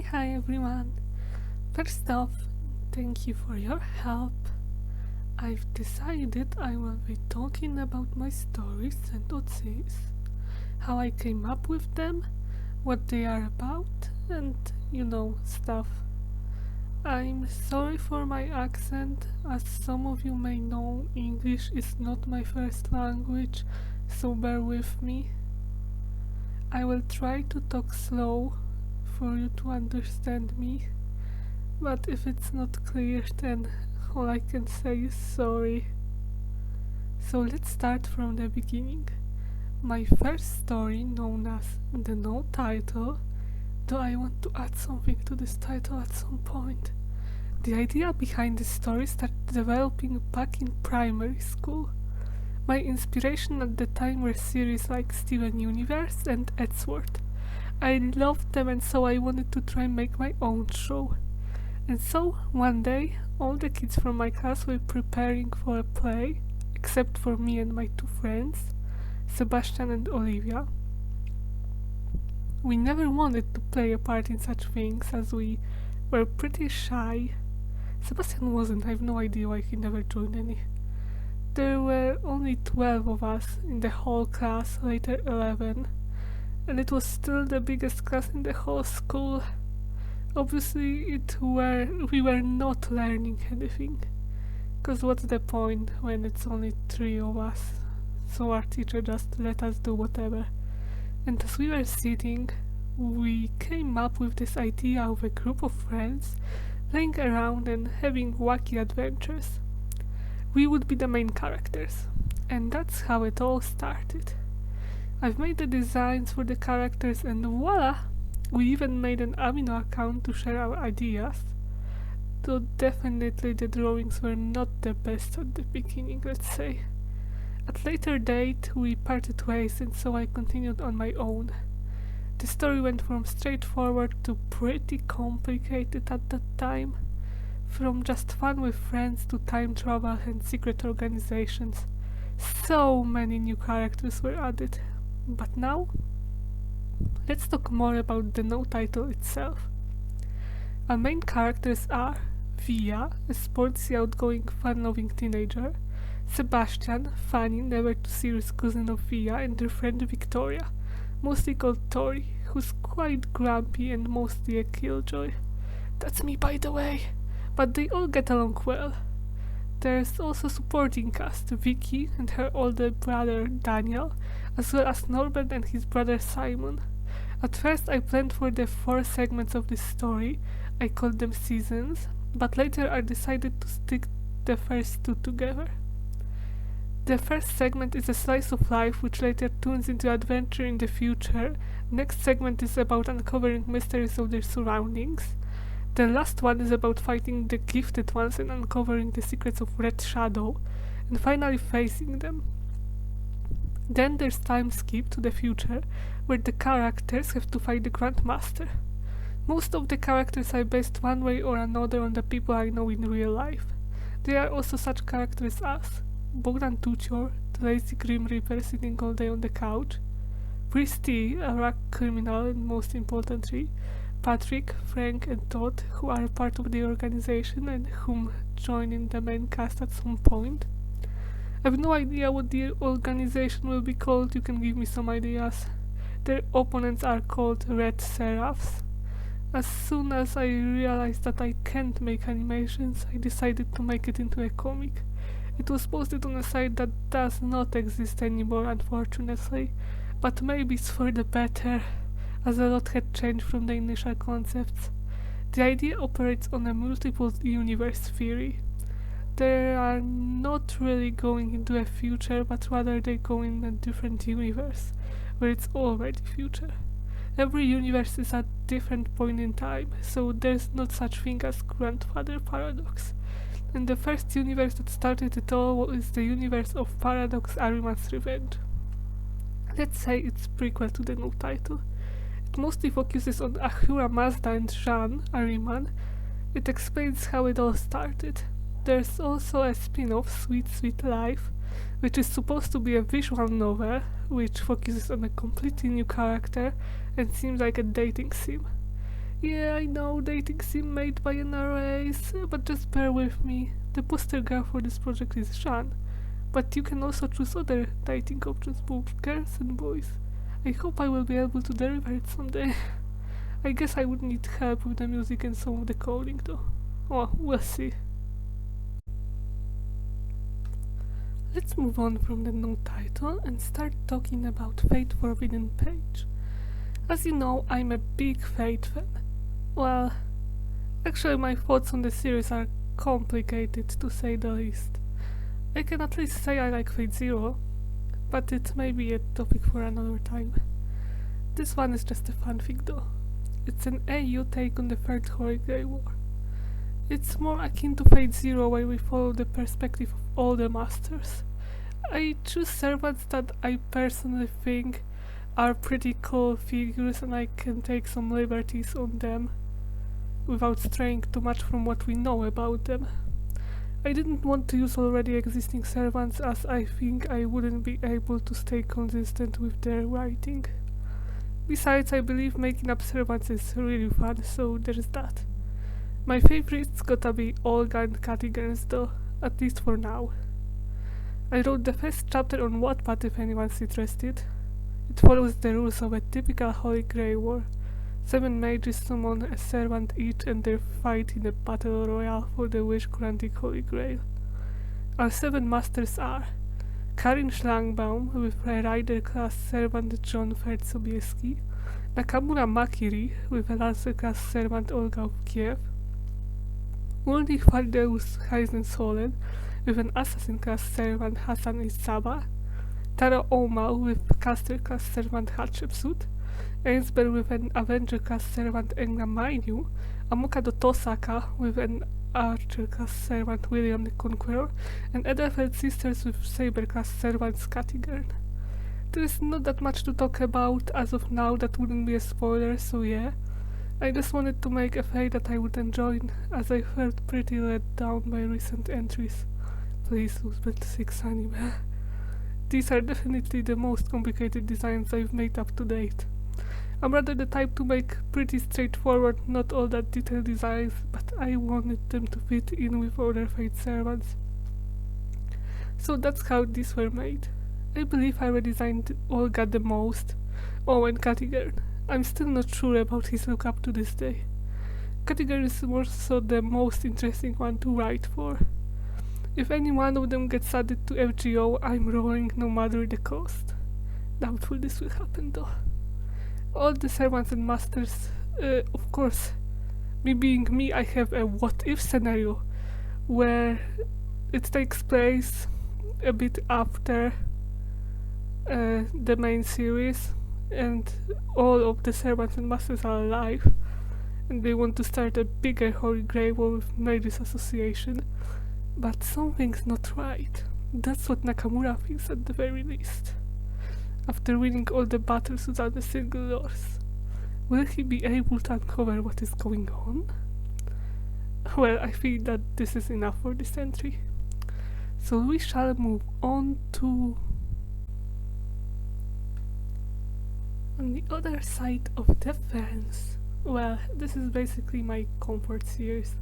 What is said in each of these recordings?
Hi everyone. First off, thank you for your help. I've decided I will be talking about my stories and odysseys, how I came up with them, what they are about, and stuff. I'm sorry for my accent, as some of you may know, English is not my first language, so bear with me. I will try to talk slow for you to understand me, but if it's not clear, then all I can say is sorry. So let's start from the beginning. My first story, known as the No Title, though I want to add something to this title at some point. The idea behind this story started developing back in primary school. My inspiration at the time were series like Steven Universe and Edgeworth. I loved them, and so I wanted to try and make my own show. And so one day all the kids from my class were preparing for a play, except for me and my two friends, Sebastian and Olivia. We never wanted to play a part in such things, as we were pretty shy. Sebastian wasn't. I have no idea why he never joined any. There were only 12 of us in the whole class, later 11, and it was still the biggest class in the whole school. Obviously we were not learning anything, cause what's the point when it's only 3 of us, so our teacher just let us do whatever. And as we were sitting, we came up with this idea of a group of friends playing around and having wacky adventures. We would be the main characters, and that's how it all started. I've made the designs for the characters, and voila! We even made an Amino account to share our ideas, though definitely the drawings were not the best at the beginning, let's say. At later date we parted ways, and so I continued on my own. The story went from straightforward to pretty complicated at that time, from just fun with friends to time travel and secret organizations. So many new characters were added, but now let's talk more about the No Title itself. Our main characters are Via, a sportsy, outgoing, fun-loving teenager, Sebastian, funny, never-too-serious cousin of Via, and their friend Victoria, mostly called Tori, who's quite grumpy and mostly a killjoy. That's me, by the way, but they all get along well. There's also supporting cast, Vicky and her older brother Daniel, as well as Norbert and his brother Simon. At first I planned for the 4 segments of this story, I called them seasons, but later I decided to stick the first 2 together. The first segment is a slice of life which later turns into adventure in the future. Next segment is about uncovering mysteries of their surroundings. The last one is about fighting the gifted ones and uncovering the secrets of Red Shadow, and finally facing them. Then there's time skip to the future, where the characters have to fight the Grandmaster. Most of the characters are based one way or another on the people I know in real life. There are also such characters as Bogdan Tucior, the lazy Grim Reaper sitting all day on the couch, Priesty, a rack criminal, and most importantly, Patrick, Frank, and Todd, who are part of the organization and whom join in the main cast at some point. I have no idea what the organization will be called. You can give me some ideas. Their opponents are called Red Seraphs. As soon as I realized that I can't make animations, I decided to make it into a comic. It was posted on a site that does not exist anymore, unfortunately, but maybe it's for the better, as a lot had changed from the initial concepts. The idea operates on a multiple universe theory. They are not really going into a future, but rather they go in a different universe, where it's already future. Every universe is at different point in time, so there's not such thing as grandfather paradox. And the first universe that started it all is the universe of Paradox Ahriman's Revenge. Let's say it's prequel to the No Title. It mostly focuses on Ahura Mazda and Jean Ahriman. It explains how it all started. There's also a spin-off, Sweet Sweet Life, which is supposed to be a visual novel, which focuses on a completely new character and seems like a dating sim. Yeah, I know, dating sim made by an RAs, but just bear with me. The poster girl for this project is Shan, but you can also choose other dating options, both girls and boys. I hope I will be able to deliver it someday. I guess I would need help with the music and some of the coding though. Oh, we'll see. Let's move on from the no title and start talking about Fate Forbidden Page. As you know, I'm a big Fate fan. Well, actually my thoughts on the series are complicated to say the least. I can at least say I like Fate Zero, but it may be a topic for another time. This one is just a fun thing though. It's an AU take on the Third Holy Grail War. It's more akin to Fate Zero where we follow the perspective of all the masters. I choose servants that I personally think are pretty cool figures and I can take some liberties on them without straying too much from what we know about them. I didn't want to use already existing servants as I think I wouldn't be able to stay consistent with their writing. Besides, I believe making up servants is really fun, so there's that. My favorites gotta be Olga and Catigans though, at least for now. I wrote the first chapter on Wattpad if anyone's interested. It follows the rules of a typical Holy Grail war. 7 mages summon a servant each and they fight in a battle royale for the wish-granting Holy Grail. Our 7 masters are Karin Schlangbaum with a rider class servant John Sobieski, Nakamura Makiri with a lancer class servant Olga of Kiev, Ulrich Fardeus Heisensolen with an assassin class servant Hassan Isaba, Taro Oma with caster class servant Hatshepsut, Ainsberg with an Avenger class servant Enga Mainu, Amokado Tosaka with an Archer class servant William the Conqueror, and Edelfeld sisters with Saber class servant Skatigern. There is not that much to talk about as of now, that wouldn't be a spoiler, so yeah. I just wanted to make a fate that I would enjoy, as I felt pretty let down by recent entries. Please, Uzbek 6 anime. These are definitely the most complicated designs I've made up to date. I'm rather the type to make pretty straightforward, not all that detailed designs, but I wanted them to fit in with other Fate servants. So that's how these were made. I believe I redesigned Olga the most. Oh, and Catigern. I'm still not sure about his look up to this day. Catigern is more so the most interesting one to write for. If any one of them gets added to FGO, I'm roaring no matter the cost. Doubtful this will happen though. All the servants and masters, of course, me being me, I have a what if scenario where it takes place a bit after the main series and all of the servants and masters are alive and they want to start a bigger Holy Grail War with Mages Association, but something's not right. That's what Nakamura thinks at the very least. After winning all the battles without a single loss, will he be able to uncover what is going on? Well, I think that this is enough for this entry. So we shall move on to on the other side of the fence. Well, this is basically my comfort series.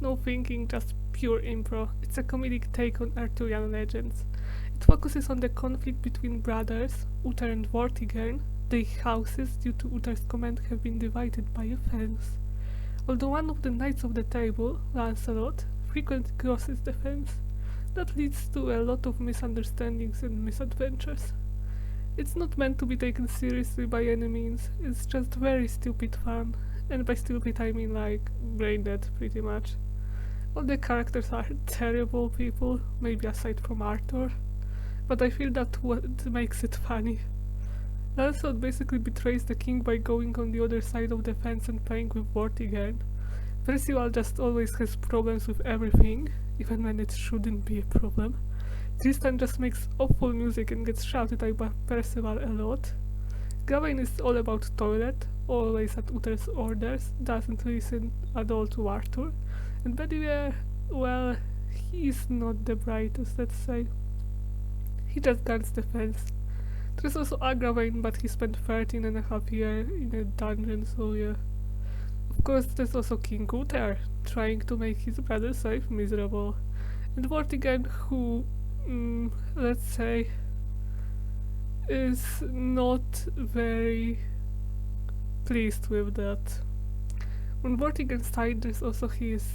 No thinking, just pure improv. It's a comedic take on Arthurian legends. It focuses on the conflict between brothers, Uther and Vortigern. Their houses, due to Uther's command, have been divided by a fence. Although one of the knights of the table, Lancelot, frequently crosses the fence, that leads to a lot of misunderstandings and misadventures. It's not meant to be taken seriously by any means, it's just very stupid fun, and by stupid I mean like brain dead pretty much. All the characters are terrible people, maybe aside from Arthur, but I feel that what makes it funny. Lancelot basically betrays the king by going on the other side of the fence and playing with Vortigern. Percival just always has problems with everything, even when it shouldn't be a problem. Tristan just makes awful music and gets shouted at by Percival a lot. Gawain is all about toilet, always at Uther's orders, doesn't listen at all to Arthur. And Bedivere, well, he's not the brightest, let's say. He just guards the fence. There's also Agravain, but he spent 13 and a half years in a dungeon, so yeah. Of course, there's also King Uther, trying to make his brother's life miserable, and Vortigern, who, let's say, is not very pleased with that. On Vortigern's side, there's also his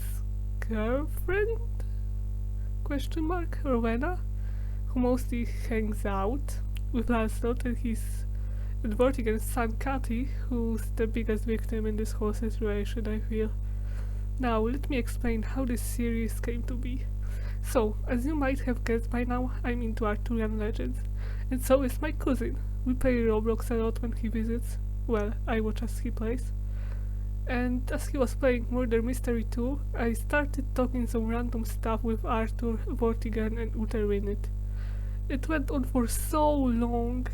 girlfriend, question mark, Rowena, who mostly hangs out with Lancelot and Vortigern's son Cathy, who's the biggest victim in this whole situation, I feel. Now, let me explain how this series came to be. So, as you might have guessed by now, I'm into Arthurian legends, and so is my cousin. We play Roblox a lot when he visits. Well, I watch as he plays. And as he was playing Murder Mystery 2, I started talking some random stuff with Arthur, Vortigern and Uther in it. It went on for so long.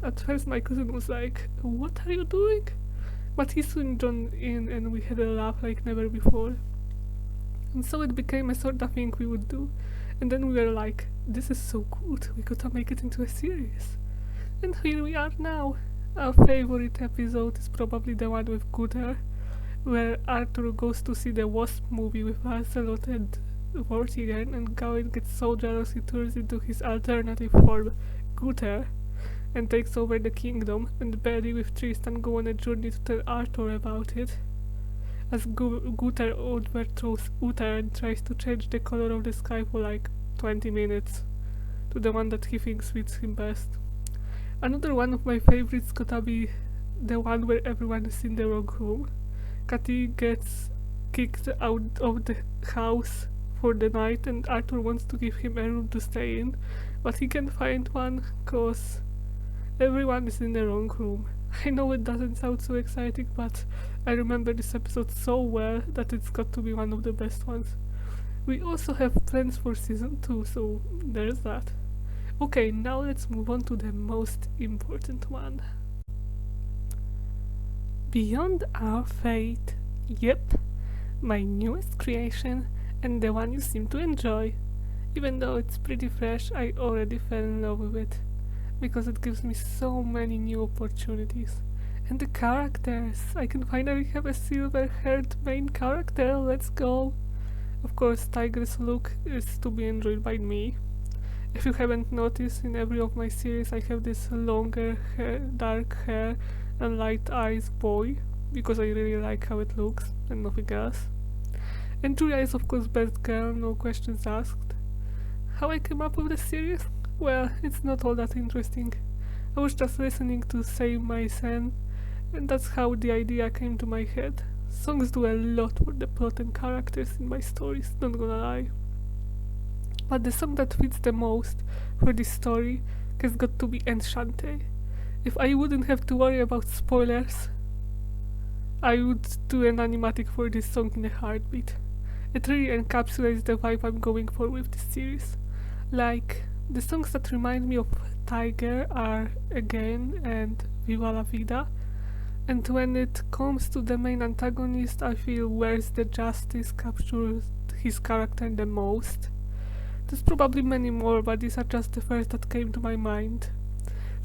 At first my cousin was like, "What are you doing?" But he soon joined in and we had a laugh like never before. And so it became a sort of thing we would do. And then we were like, "This is so good, we gotta make it into a series." And here we are now. Our favorite episode is probably the one with Uther, where Arthur goes to see the Wasp movie with Lancelot and Vortigern, and Gawain gets so jealous he turns into his alternative form, Uther, and takes over the kingdom, and Barry with Tristan go on a journey to tell Arthur about it, as Uther overthrows Uther and tries to change the color of the sky for like 20 minutes to the one that he thinks fits him best. Another one of my favorites gotta be the one where everyone is in the wrong room. Cathy gets kicked out of the house for the night and Arthur wants to give him a room to stay in, but he can't find one cause everyone is in the wrong room. I know it doesn't sound so exciting, but I remember this episode so well that it's got to be one of the best ones. We also have plans for season 2, so there's that. Okay, now let's move on to the most important one. Beyond Our Fate. Yep, my newest creation and the one you seem to enjoy. Even though it's pretty fresh, I already fell in love with it, because it gives me so many new opportunities. And the characters! I can finally have a silver-haired main character, let's go! Of course, Tiger's look is to be enjoyed by me. If you haven't noticed, in every of my series I have this longer hair, dark hair and light eyes boy, because I really like how it looks and nothing else. And Julia is of course best girl, no questions asked. How I came up with the series? Well, it's not all that interesting. I was just listening to Save My Sen, and that's how the idea came to my head. Songs do a lot for the plot and characters in my stories, not gonna lie. But the song that fits the most for this story has got to be Enchante. If I wouldn't have to worry about spoilers, I would do an animatic for this song in a heartbeat. It really encapsulates the vibe I'm going for with this series. Like, the songs that remind me of Tiger are Again and Viva la Vida, and when it comes to the main antagonist, I feel Where's the Justice captures his character the most. There's probably many more, but these are just the first that came to my mind.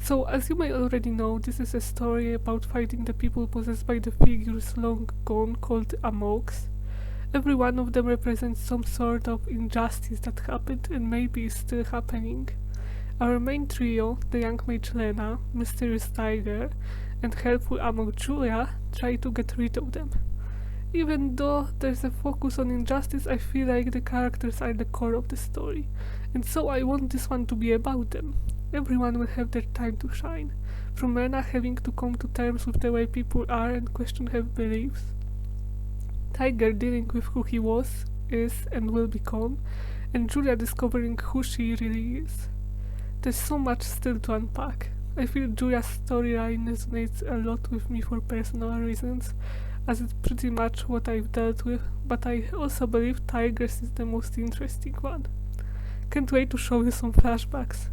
So, as you may already know, this is a story about fighting the people possessed by the figures long gone called Amoks. Every one of them represents some sort of injustice that happened and maybe is still happening. Our main trio, the young mage Lena, mysterious Tiger, and helpful Amok Julia, try to get rid of them. Even though there's a focus on injustice, I feel like the characters are the core of the story, and so I want this one to be about them. Everyone will have their time to shine, from Lena having to come to terms with the way people are and question her beliefs, Tiger dealing with who he was, is, and will become, and Julia discovering who she really is. There's so much still to unpack. I feel Julia's storyline resonates a lot with me for personal reasons, as it's pretty much what I've dealt with, but I also believe Tiger's is the most interesting one. Can't wait to show you some flashbacks.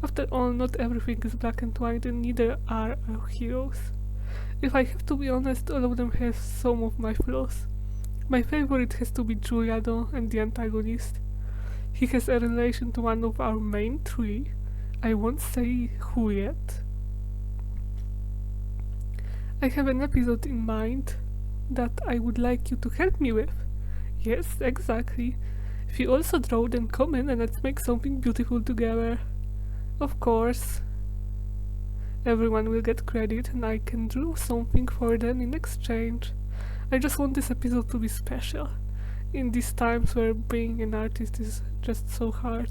After all, not everything is black and white, and neither are our heroes. If I have to be honest, all of them have some of my flaws. My favorite has to be Julia though, and the antagonist. He has a relation to one of our main three. I won't say who yet. I have an episode in mind, that I would like you to help me with. Yes, exactly. If you also draw, then come in and let's make something beautiful together. Of course. Everyone will get credit and I can draw something for them in exchange. I just want this episode to be special, in these times where being an artist is just so hard.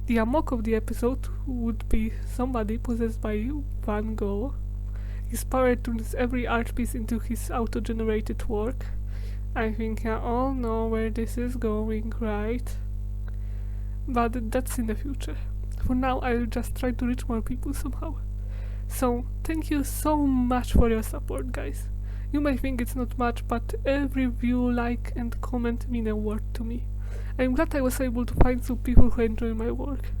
The amok of the episode would be somebody possessed by Van Gogh. His power turns every art piece into his auto-generated work. I think I all know where this is going, right? But that's in the future. For now, I'll just try to reach more people somehow. So, thank you so much for your support, guys. You may think it's not much, but every view, like and comment mean a word to me. I'm glad I was able to find some people who enjoy my work.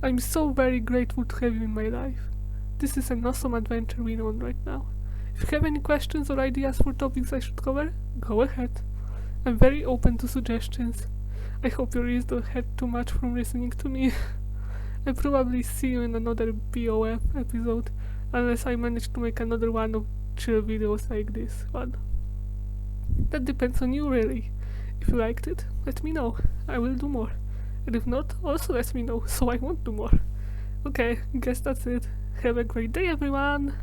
I'm so very grateful to have you in my life. This is an awesome adventure we're on right now. If you have any questions or ideas for topics I should cover, go ahead. I'm very open to suggestions. I hope your ears don't hurt too much from listening to me. I'll probably see you in another BOF episode, unless I manage to make another one of chill videos like this one. That depends on you really. If you liked it, let me know. I will do more. And if not, also let me know, so I won't do more. Okay, guess that's it. Have a great day, everyone!